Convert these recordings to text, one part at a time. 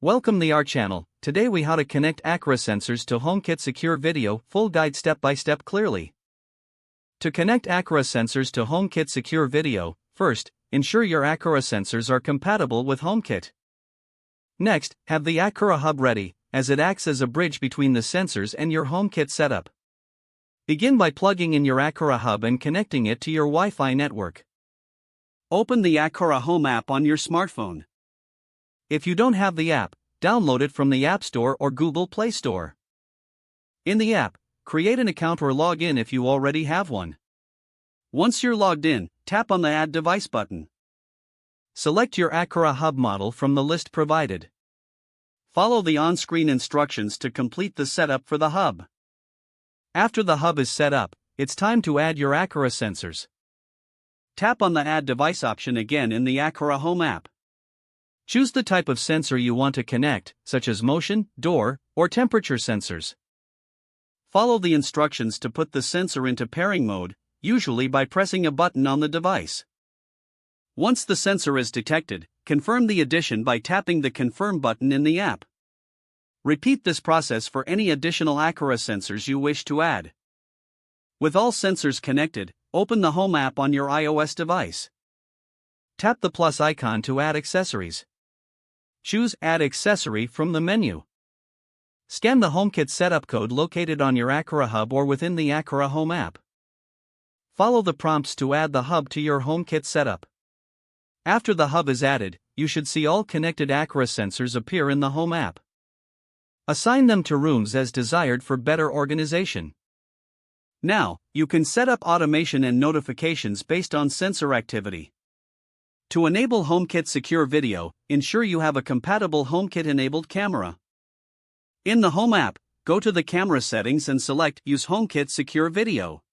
Welcome to our channel. Today we how to connect Aqara sensors to HomeKit Secure video, full guide step by step clearly. To connect Aqara sensors to HomeKit Secure video, first, ensure your Aqara sensors are compatible with HomeKit. Next, have the Aqara hub ready, as it acts as a bridge between the sensors and your HomeKit setup. Begin by plugging in your Aqara hub and connecting it to your Wi-Fi network. Open the Aqara Home app on your smartphone. If you don't have the app, download it from the App Store or Google Play Store. In the app, create an account or log in if you already have one. Once you're logged in, tap on the Add Device button. Select your Aqara hub model from the list provided. Follow the on-screen instructions to complete the setup for the hub. After the hub is set up, it's time to add your Aqara sensors. Tap on the Add Device option again in the Aqara Home app. Choose the type of sensor you want to connect, such as motion, door, or temperature sensors. Follow the instructions to put the sensor into pairing mode, usually by pressing a button on the device. Once the sensor is detected, confirm the addition by tapping the Confirm button in the app. Repeat this process for any additional Aqara sensors you wish to add. With all sensors connected, open the Home app on your iOS device. Tap the plus icon to add accessories. Choose Add Accessory from the menu. Scan the HomeKit setup code located on your Aqara hub or within the Aqara Home app. Follow the prompts to add the hub to your HomeKit setup. After the hub is added, you should see all connected Aqara sensors appear in the Home app. Assign them to rooms as desired for better organization. Now, you can set up automation and notifications based on sensor activity. To enable HomeKit Secure video, ensure you have a compatible HomeKit-enabled camera. In the Home app, go to the camera settings and select Use HomeKit Secure video.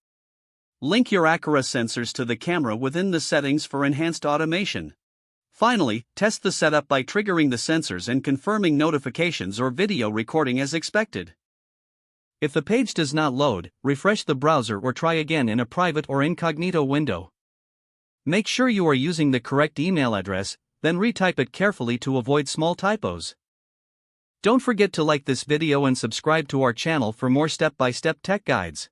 Link your Aqara sensors to the camera within the settings for enhanced automation. Finally, test the setup by triggering the sensors and confirming notifications or video recording as expected. If the page does not load, refresh the browser or try again in a private or incognito window. Make sure you are using the correct email address, then retype it carefully to avoid small typos. Don't forget to like this video and subscribe to our channel for more step-by-step tech guides.